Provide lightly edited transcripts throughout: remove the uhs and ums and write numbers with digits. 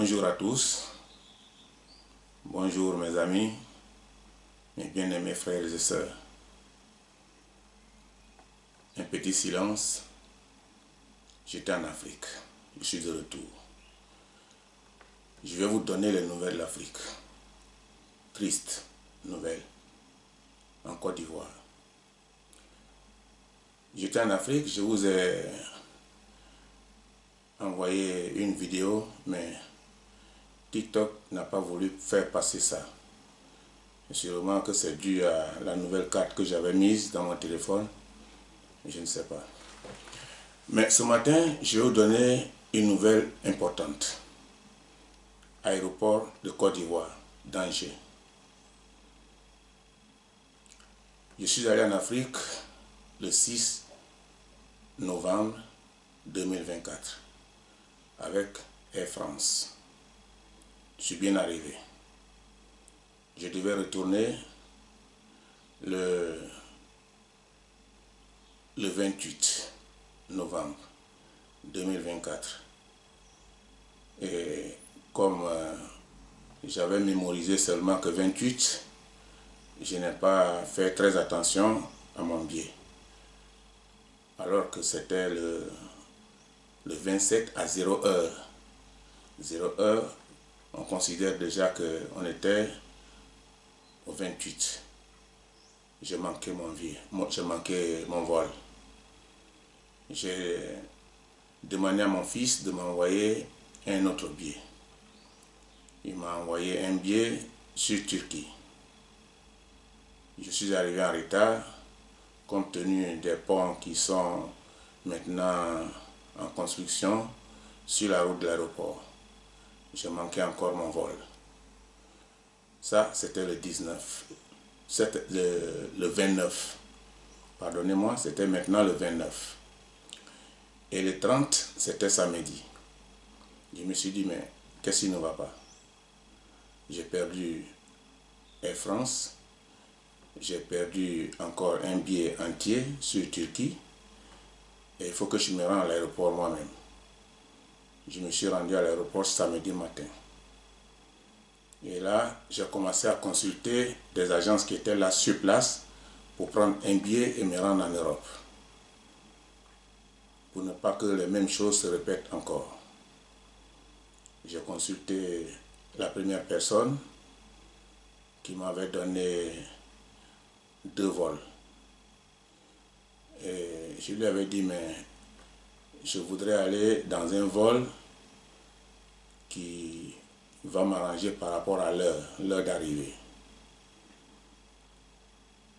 Bonjour à tous, bonjour mes amis, mes bien-aimés frères et sœurs. Un petit silence, j'étais en Afrique, je suis de retour. Je vais vous donner les nouvelles d'Afrique. Tristes nouvelles, en Côte d'Ivoire. J'étais en Afrique, je vous ai envoyé une vidéo, mais TikTok n'a pas voulu faire passer ça. Sûrement que c'est dû à la nouvelle carte que j'avais mise dans mon téléphone. Je ne sais pas. Mais ce matin, je vais vous donner une nouvelle importante. Aéroport de Côte d'Ivoire, d'Angers. Je suis allé en Afrique le 6 novembre 2024 avec Air France. Je suis bien arrivé. Je devais retourner le 28 novembre 2024. Et comme j'avais mémorisé seulement que 28, je n'ai pas fait très attention à mon billet. Alors que c'était le 27 à 0 heure. 0 heure, on considère déjà qu'on était au 28. J'ai manqué mon billet, j'ai manqué mon vol. J'ai demandé à mon fils de m'envoyer un autre billet. Il m'a envoyé un billet sur Turquie. Je suis arrivé en retard, compte tenu des ponts qui sont maintenant en construction sur la route de l'aéroport. J'ai manqué encore mon vol. Ça, c'était le 19. C'était le 29. Pardonnez-moi, c'était maintenant le 29. Et le 30, c'était samedi. Je me suis dit, mais qu'est-ce qui ne va pas? J'ai perdu Air France. J'ai perdu encore un billet entier sur Turquie. Et il faut que je me rende à l'aéroport moi-même. Je me suis rendu à l'aéroport samedi matin. Et là, j'ai commencé à consulter des agences qui étaient là sur place pour prendre un billet et me rendre en Europe. Pour ne pas que les mêmes choses se répètent encore. J'ai consulté la première personne qui m'avait donné 2 vols. Et je lui avais dit, mais je voudrais aller dans un vol qui va m'arranger par rapport à l'heure d'arrivée.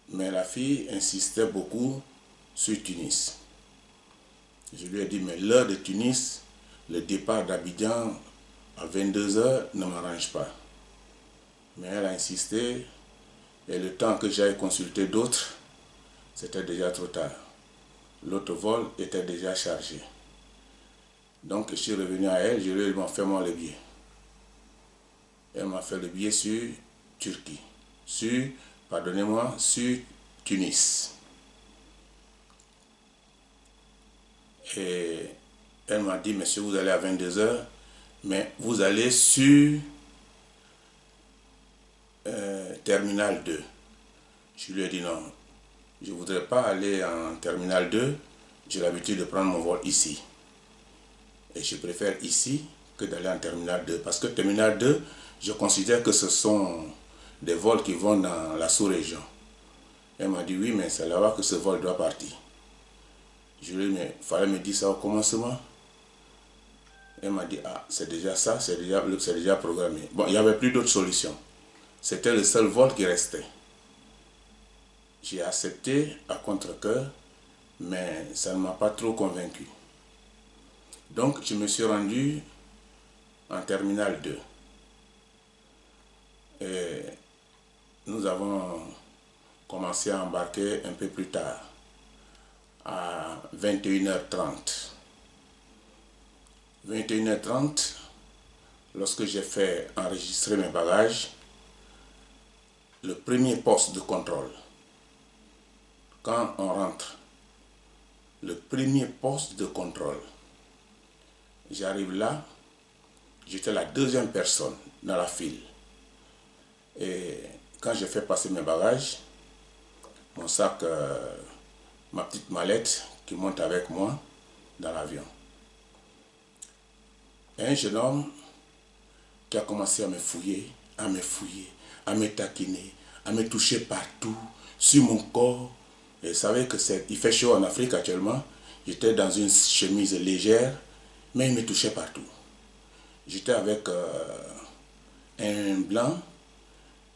Mais la fille insistait beaucoup sur Tunis. Je lui ai dit, mais l'heure de Tunis, le départ d'Abidjan à 22 heures ne m'arrange pas. Mais elle a insisté, et le temps que j'aille consulter d'autres, c'était déjà trop tard. L'autre vol était déjà chargé. Donc je suis revenu à elle, je lui ai dit, fais-moi le billet. Elle m'a fait le billet sur Turquie, sur Tunis. Et elle m'a dit, monsieur, vous allez à 22 heures, mais vous allez sur Terminal 2. Je lui ai dit non, je ne voudrais pas aller en Terminal 2, j'ai l'habitude de prendre mon vol ici. Et je préfère ici que d'aller en Terminal 2. Parce que Terminal 2, je considère que ce sont des vols qui vont dans la sous-région. Elle m'a dit oui, mais c'est là-bas que ce vol doit partir. Je lui ai dit, mais il fallait me dire ça au commencement. Elle m'a dit, ah, c'est déjà ça, c'est déjà programmé. Bon, il n'y avait plus d'autres solutions. C'était le seul vol qui restait. J'ai accepté à contre-cœur, mais ça ne m'a pas trop convaincu. Donc, je me suis rendu en Terminal 2. Et nous avons commencé à embarquer un peu plus tard, à 21h30. 21h30, lorsque j'ai fait enregistrer mes bagages, le premier poste de contrôle, quand on rentre, le premier poste de contrôle, j'arrive là, J'étais la deuxième personne dans la file. Et quand j'ai fait passer mes bagages, mon sac, ma petite mallette qui monte avec moi dans l'avion, et un jeune homme qui a commencé à me fouiller, à me taquiner, à me toucher partout, sur mon corps. Et vous savez il fait chaud en Afrique actuellement. J'étais dans une chemise légère, mais il me touchait partout. J'étais avec un blanc,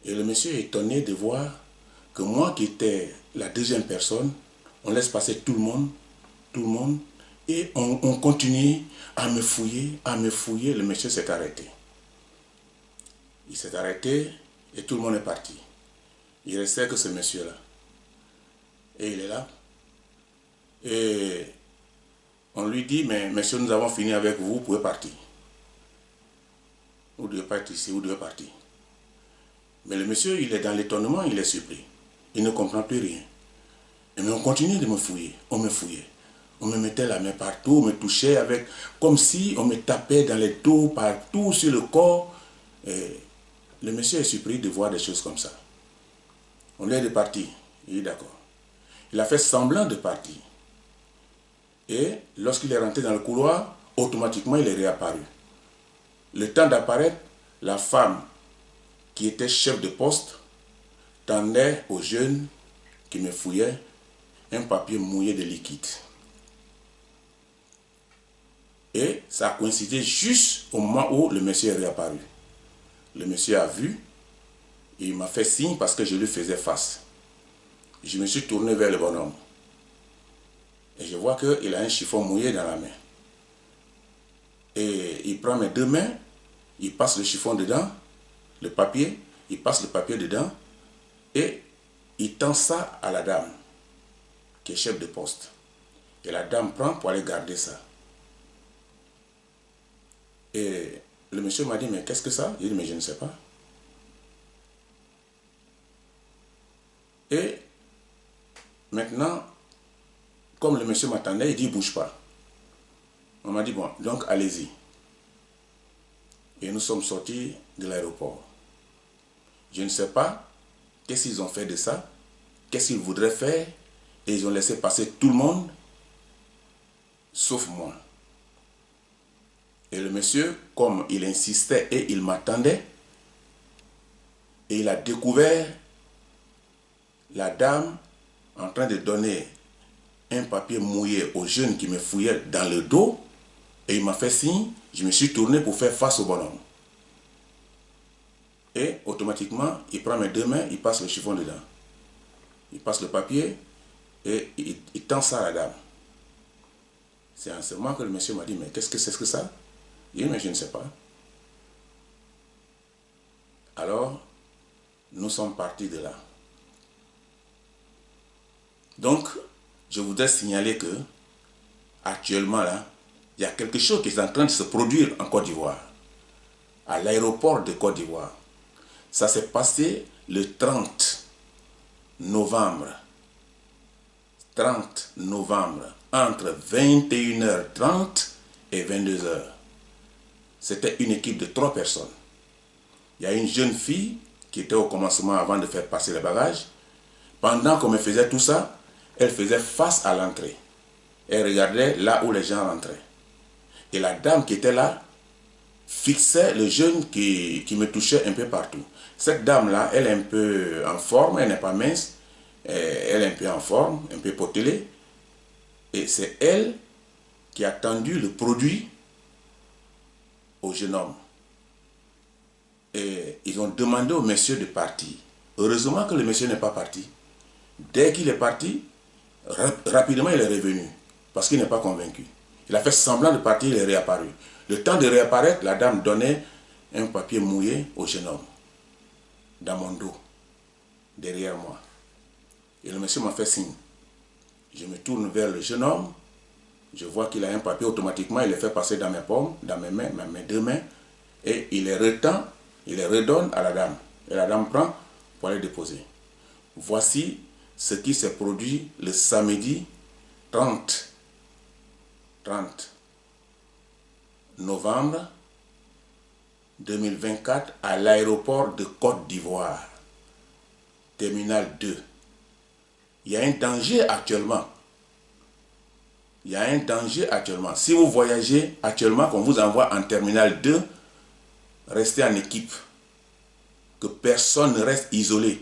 et le monsieur est étonné de voir que moi qui étais la deuxième personne, on laisse passer tout le monde, et on continue à me fouiller, Le monsieur s'est arrêté. Il s'est arrêté et tout le monde est parti. Il restait que ce monsieur-là. Et il est là. Et on lui dit, mais monsieur, nous avons fini avec vous, vous pouvez partir. Vous devez pas être ici, vous devez partir. Mais le monsieur, il est dans l'étonnement, il est surpris. Il ne comprend plus rien. Mais on continue de me fouiller. On me fouillait. On me mettait la main partout, on me touchait avec, comme si on me tapait dans les dos, partout sur le corps. Et le monsieur est surpris de voir des choses comme ça. On lui a dit partir. Il est d'accord. Il a fait semblant de partir. Et lorsqu'il est rentré dans le couloir, automatiquement il est réapparu. Le temps d'apparaître, la femme qui était chef de poste tendait aux jeunes qui me fouillaient un papier mouillé de liquide. Et ça a coïncidé juste au moment où le monsieur est réapparu. Le monsieur a vu, et il m'a fait signe parce que je lui faisais face. Je me suis tourné vers le bonhomme. Et je vois qu'il a un chiffon mouillé dans la main. Et il prend mes deux mains, il passe le chiffon dedans, le papier, il passe le papier dedans, et il tend ça à la dame, qui est chef de poste. Et la dame prend pour aller garder ça. Et le monsieur m'a dit, mais qu'est-ce que ça? Il dit, mais je ne sais pas. Et maintenant, comme le monsieur m'attendait, il dit, bouge pas. On m'a dit, bon, donc allez-y. Et nous sommes sortis de l'aéroport. Je ne sais pas qu'est-ce qu'ils ont fait de ça, qu'est-ce qu'ils voudraient faire, et ils ont laissé passer tout le monde, sauf moi. Et le monsieur, comme il insistait et il m'attendait, et il a découvert la dame en train de donner un papier mouillé aux jeunes qui me fouillaient dans le dos, et il m'a fait signe, je me suis tourné pour faire face au bonhomme. Et automatiquement, il prend mes deux mains, il passe le chiffon dedans. Il passe le papier et il tend ça à la dame. C'est en ce moment que le monsieur m'a dit, mais qu'est-ce que c'est que ça? Il dit, mais je ne sais pas. Alors, nous sommes partis de là. Donc, je voudrais signaler que, actuellement là, il y a quelque chose qui est en train de se produire en Côte d'Ivoire, à l'aéroport de Côte d'Ivoire. Ça s'est passé le 30 novembre. 30 novembre, entre 21h30 et 22h. C'était une équipe de 3 personnes. Il y a une jeune fille qui était au commencement avant de faire passer les bagages. Pendant qu'on me faisait tout ça, elle faisait face à l'entrée. Elle regardait là où les gens rentraient. Et la dame qui était là fixait le jeune qui me touchait un peu partout. Cette dame-là, elle est un peu en forme, elle n'est pas mince. Elle est un peu en forme, un peu potelée. Et c'est elle qui a tendu le produit au jeune homme. Et ils ont demandé au monsieur de partir. Heureusement que le monsieur n'est pas parti. Dès qu'il est parti, rapidement il est revenu. Parce qu'il n'est pas convaincu. Il a fait semblant de partir, il est réapparu. Le temps de réapparaître, la dame donnait un papier mouillé au jeune homme. Dans mon dos. Derrière moi. Et le monsieur m'a fait signe. Je me tourne vers le jeune homme. Je vois qu'il a un papier automatiquement. Il le fait passer dans mes paumes, dans mes mains, mes deux mains. Et il les retend, il les redonne à la dame. Et la dame prend pour aller déposer. Voici ce qui s'est produit le samedi 30 novembre 2024 à l'aéroport de Côte d'Ivoire, terminal 2. Il y a un danger actuellement. Il y a un danger actuellement. Si vous voyagez actuellement, qu'on vous envoie en terminal 2, restez en équipe. Que personne ne reste isolé.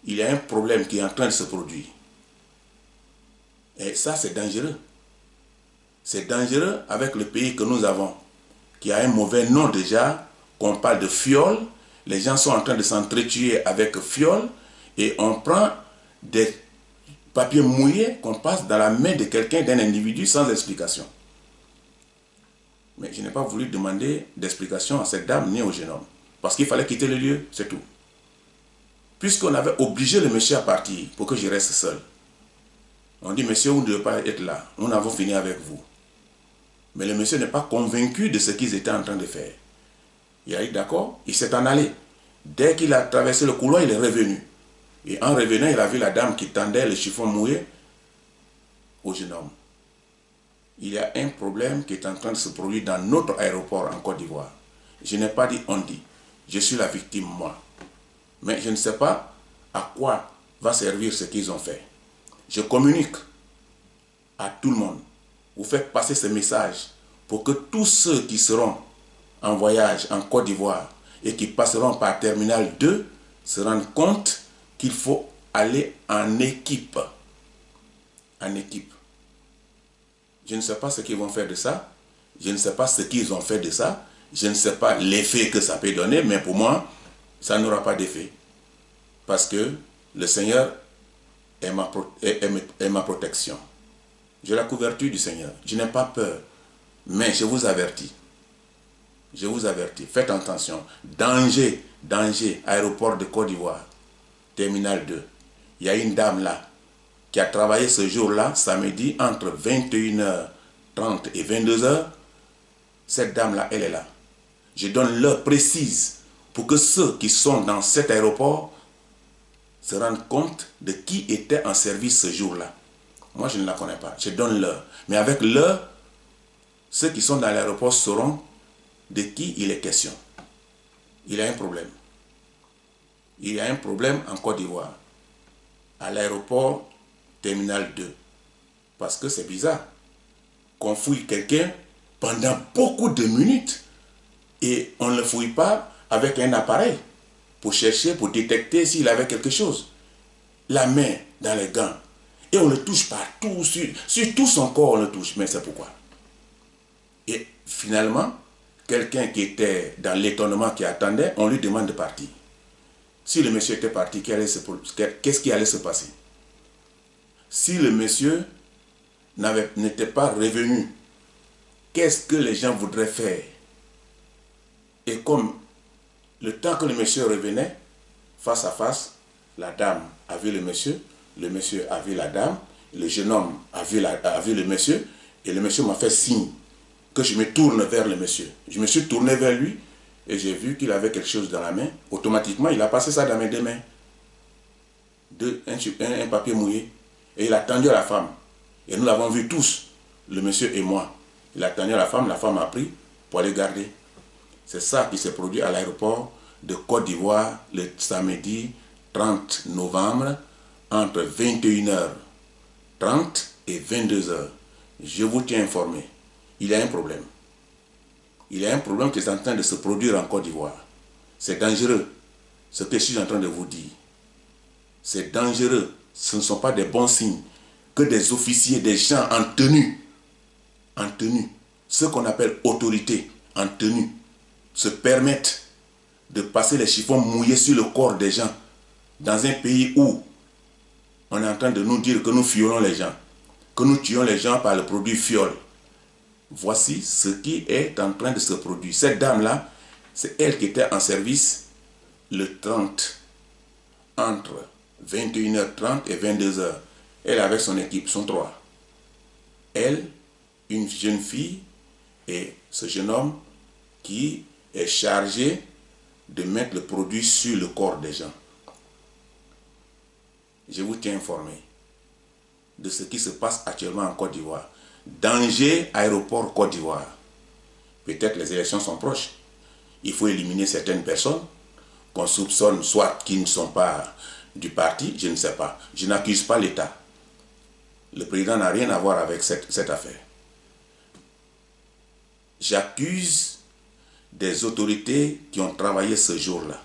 Il y a un problème qui est en train de se produire. Et ça, c'est dangereux. C'est dangereux avec le pays que nous avons, qui a un mauvais nom déjà, qu'on parle de fiole. Les gens sont en train de s'entretuer avec fiole et on prend des papiers mouillés qu'on passe dans la main de quelqu'un, d'un individu sans explication. Mais je n'ai pas voulu demander d'explication à cette dame ni au jeune homme. Parce qu'il fallait quitter le lieu, c'est tout. Puisqu'on avait obligé le monsieur à partir pour que je reste seul. On dit, monsieur, vous ne devez pas être là. Nous avons fini avec vous. Mais le monsieur n'est pas convaincu de ce qu'ils étaient en train de faire. Il a dit d'accord, il s'est en allé. Dès qu'il a traversé le couloir, il est revenu. Et en revenant, il a vu la dame qui tendait le chiffon mouillé au jeune homme. Il y a un problème qui est en train de se produire dans notre aéroport en Côte d'Ivoire. Je n'ai pas dit on dit. Je suis la victime, moi. Mais je ne sais pas à quoi va servir ce qu'ils ont fait. Je communique à tout le monde. Vous faites passer ce message pour que tous ceux qui seront en voyage en Côte d'Ivoire et qui passeront par Terminal 2 se rendent compte qu'il faut aller en équipe. En équipe. Je ne sais pas ce qu'ils vont faire de ça. Je ne sais pas ce qu'ils ont fait de ça. Je ne sais pas l'effet que ça peut donner, mais pour moi, ça n'aura pas d'effet. Parce que le Seigneur est ma protection. J'ai la couverture du Seigneur. Je n'ai pas peur. Mais je vous avertis. Je vous avertis. Faites attention. Danger, danger, aéroport de Côte d'Ivoire, terminal 2. Il y a une dame là qui a travaillé ce jour-là, samedi, entre 21h30 et 22h. Cette dame-là, elle est là. Je donne l'heure précise pour que ceux qui sont dans cet aéroport se rendent compte de qui était en service ce jour-là. Moi, je ne la connais pas. Je donne l'heure. Mais avec l'heure, ceux qui sont dans l'aéroport sauront de qui il est question. Il y a un problème. Il y a un problème en Côte d'Ivoire, à l'aéroport terminal 2. Parce que c'est bizarre qu'on fouille quelqu'un pendant beaucoup de minutes et on ne le fouille pas avec un appareil pour chercher, pour détecter s'il avait quelque chose. La main dans les gants. Et on le touche partout, sur tout son corps on le touche. Mais c'est pourquoi. Et finalement, quelqu'un qui était dans l'étonnement, qui attendait, on lui demande de partir. Si le monsieur était parti, qu'est-ce qui allait se passer? Si le monsieur n'était pas revenu, qu'est-ce que les gens voudraient faire? Et comme le temps que le monsieur revenait, face à face, la dame a vu le monsieur a vu la dame, le jeune homme a vu le monsieur, et le monsieur m'a fait signe que je me tourne vers le monsieur. Je me suis tourné vers lui, et j'ai vu qu'il avait quelque chose dans la main. Automatiquement, il a passé ça dans mes deux mains. Un papier mouillé. Et il a tendu à la femme. Et nous l'avons vu tous, le monsieur et moi. Il a tendu à la femme a pris pour aller garder. C'est ça qui s'est produit à l'aéroport de Côte d'Ivoire le samedi 30 novembre entre 21h30 et 22h. Je vous tiens informé. Il y a un problème. Il y a un problème qui est en train de se produire en Côte d'Ivoire. C'est dangereux, ce que je suis en train de vous dire. C'est dangereux. Ce ne sont pas des bons signes que des officiers, des gens en tenue, ce qu'on appelle autorité, en tenue, se permettent de passer les chiffons mouillés sur le corps des gens dans un pays où on est en train de nous dire que nous fiolons les gens, que nous tuons les gens par le produit fiole. Voici ce qui est en train de se produire. Cette dame-là, c'est elle qui était en service le 30, entre 21h30 et 22h. Elle avait son équipe, son 3. Elle, une jeune fille et ce jeune homme qui est chargé de mettre le produit sur le corps des gens. Je vous tiens informé de ce qui se passe actuellement en Côte d'Ivoire. Danger, aéroport Côte d'Ivoire. Peut-être les élections sont proches. il faut éliminer certaines personnes qu'on soupçonne soit qui ne sont pas du parti, je ne sais pas. Je n'accuse pas l'État. Le président n'a rien à voir avec cette affaire. J'accuse des autorités qui ont travaillé ce jour-là.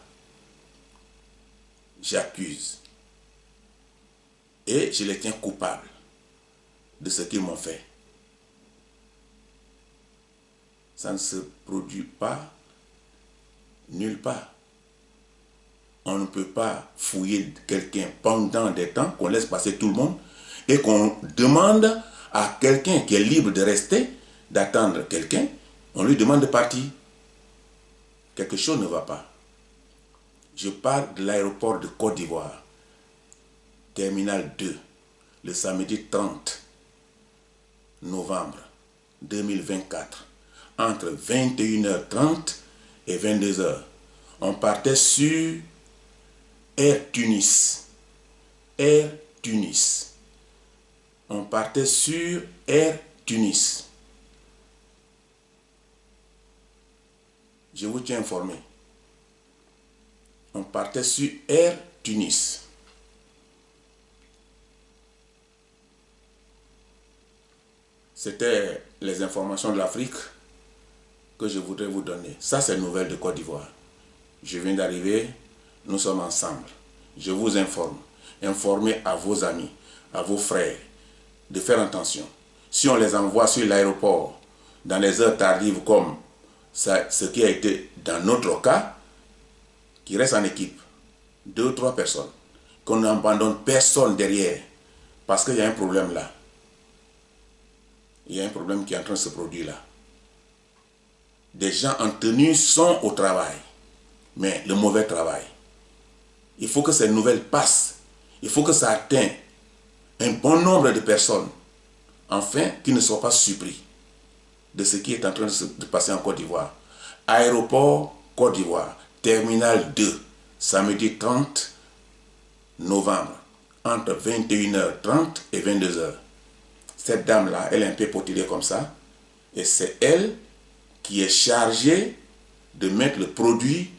J'accuse. Et je les tiens coupables de ce qu'ils m'ont fait. Ça ne se produit pas nulle part. On ne peut pas fouiller quelqu'un pendant des temps, qu'on laisse passer tout le monde, et qu'on demande à quelqu'un qui est libre de rester, d'attendre quelqu'un, on lui demande de partir. Quelque chose ne va pas. Je parle de l'aéroport de Côte d'Ivoire, terminal 2, le samedi 30 novembre 2024, entre 21h30 et 22h. On partait sur Air Tunis. Air Tunis. On partait sur Air Tunis. Je vous tiens informé. On partait sur Air Tunis. C'était les informations de l'Afrique que je voudrais vous donner. Ça, c'est une nouvelle de Côte d'Ivoire. Je viens d'arriver, nous sommes ensemble. Je vous informe. Informez à vos amis, à vos frères, de faire attention. Si on les envoie sur l'aéroport dans les heures tardives comme ça, ce qui a été dans notre cas, qui reste en équipe, 2 ou 3 personnes, qu'on n'abandonne personne derrière, parce qu'il y a un problème là. Il y a un problème qui est en train de se produire là. Des gens en tenue sont au travail, mais le mauvais travail. Il faut que ces nouvelles passent. Il faut que ça atteigne un bon nombre de personnes, afin qu'ils ne soient pas surpris de ce qui est en train de passer en Côte d'Ivoire. Aéroport Côte d'Ivoire, terminal 2, samedi 30 novembre, entre 21h30 et 22h. Cette dame-là, elle est un peu potilée comme ça, et c'est elle qui est chargée de mettre le produit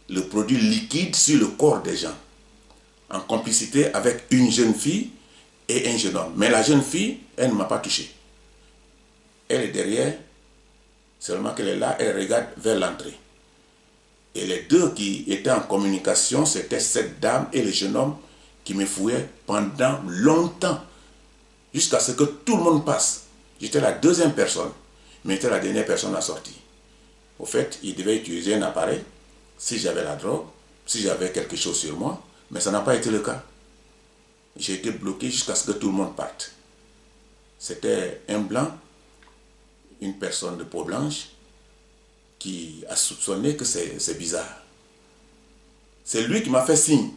liquide sur le corps des gens, en complicité avec une jeune fille et un jeune homme. Mais la jeune fille, elle ne m'a pas touché. Elle est derrière, seulement qu'elle est là, elle regarde vers l'entrée. Et les deux qui étaient en communication, c'était cette dame et le jeune homme qui me fouillaient pendant longtemps, jusqu'à ce que tout le monde passe. J'étais la deuxième personne, mais j'étais la dernière personne à sortir. Au fait, ils devaient utiliser un appareil, si j'avais la drogue, si j'avais quelque chose sur moi, mais ça n'a pas été le cas. J'ai été bloqué jusqu'à ce que tout le monde parte. C'était un blanc, une personne de peau blanche, qui a soupçonné que c'est bizarre. C'est lui qui m'a fait signe.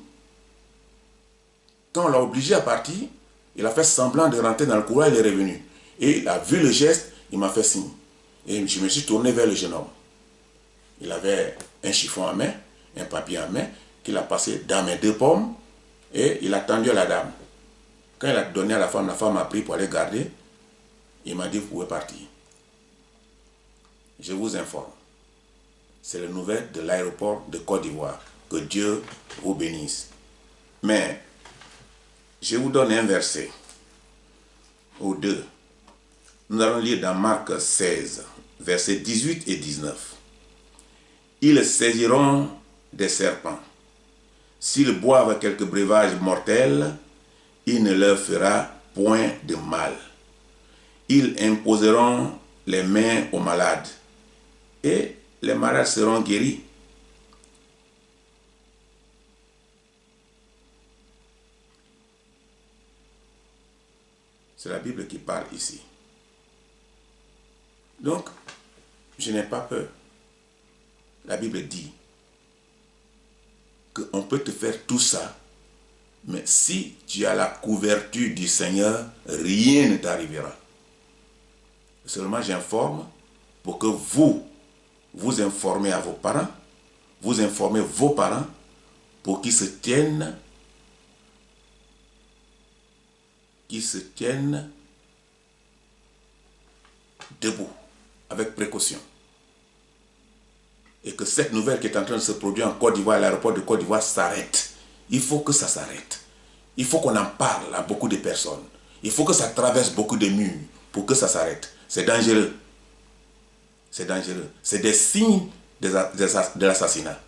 Quand on l'a obligé à partir, il a fait semblant de rentrer dans le couloir, il est revenu. Et il a vu le geste, il m'a fait signe. Et je me suis tourné vers le jeune homme. Il avait un chiffon à main, un papier à main, qu'il a passé dans mes 2 pommes, et il a tendu à la dame. Quand il a donné à la femme a pris pour aller garder. Il m'a dit, vous pouvez partir. Je vous informe. C'est la nouvelle de l'aéroport de Côte d'Ivoire. Que Dieu vous bénisse. Mais, je vous donne un verset, ou 2. Nous allons lire dans Marc 16, versets 18 et 19. Ils saisiront des serpents. S'ils boivent quelques breuvages mortels, il ne leur fera point de mal. Ils imposeront les mains aux malades et les malades seront guéris. C'est la Bible qui parle ici. Donc, je n'ai pas peur. La Bible dit qu'on peut te faire tout ça, mais si tu as la couverture du Seigneur, rien ne t'arrivera. Seulement j'informe pour que vous informez à vos parents, vous informez vos parents pour qu'ils se tiennent debout, avec précaution. et que cette nouvelle qui est en train de se produire en Côte d'Ivoire, à l'aéroport de Côte d'Ivoire, s'arrête. Il faut que ça s'arrête. Il faut qu'on en parle à beaucoup de personnes. Il faut que ça traverse beaucoup de murs pour que ça s'arrête. C'est dangereux. C'est dangereux. C'est des signes de l'assassinat.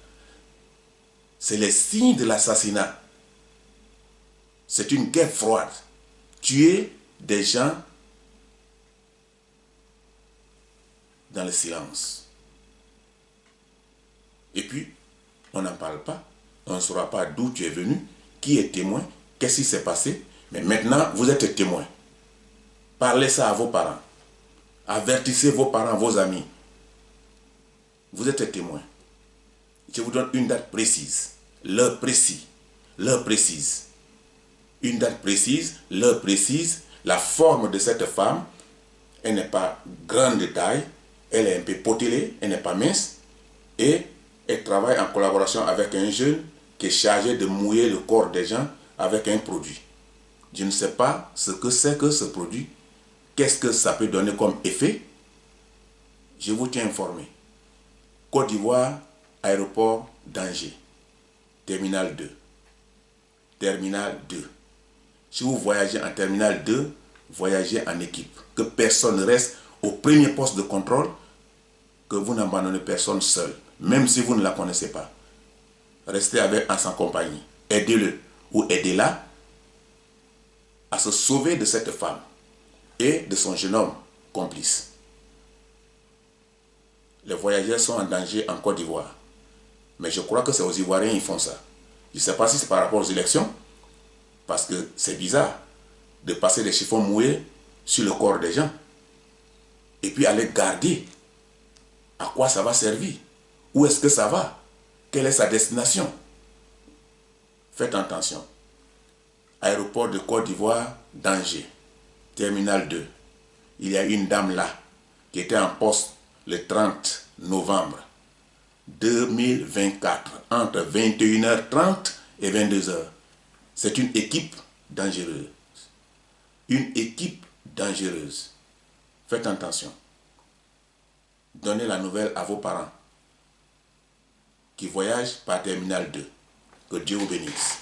C'est les signes de l'assassinat. C'est une guerre froide. Tuer des gens dans le silence. Et puis, on n'en parle pas. On ne saura pas d'où tu es venu, qui est témoin, qu'est-ce qui s'est passé. Mais maintenant, vous êtes témoin. Parlez ça à vos parents. Avertissez vos parents, vos amis. Vous êtes témoin. Je vous donne une date précise, l'heure précise, l'heure précise. Une date précise, l'heure précise, la forme de cette femme, elle n'est pas grande de taille, elle est un peu potelée, elle n'est pas mince, et elle travaille en collaboration avec un jeune qui est chargé de mouiller le corps des gens avec un produit. Je ne sais pas ce que c'est que ce produit, qu'est-ce que ça peut donner comme effet. Je vous tiens informé. Côte d'Ivoire, aéroport d'Angers, terminal 2. Terminal 2. Si vous voyagez en terminal 2, voyagez en équipe. Que personne ne reste au premier poste de contrôle, que vous n'abandonnez personne seul, même si vous ne la connaissez pas. Restez en sa compagnie. Aidez-le ou aidez-la à se sauver de cette femme et de son jeune homme complice. Les voyageurs sont en danger en Côte d'Ivoire. Mais je crois que c'est aux Ivoiriens qui font ça. Je ne sais pas si c'est par rapport aux élections, parce que c'est bizarre de passer des chiffons mouillés sur le corps des gens et puis aller garder. À quoi ça va servir? Où est-ce que ça va? Quelle est sa destination? Faites attention. Aéroport de Côte d'Ivoire d'Angers, terminal 2. Il y a une dame là qui était en poste le 30 novembre 2024 entre 21h30 et 22h. C'est une équipe dangereuse. Une équipe dangereuse. Faites attention. Donnez la nouvelle à vos parents qui voyagent par terminal 2. Que Dieu vous bénisse.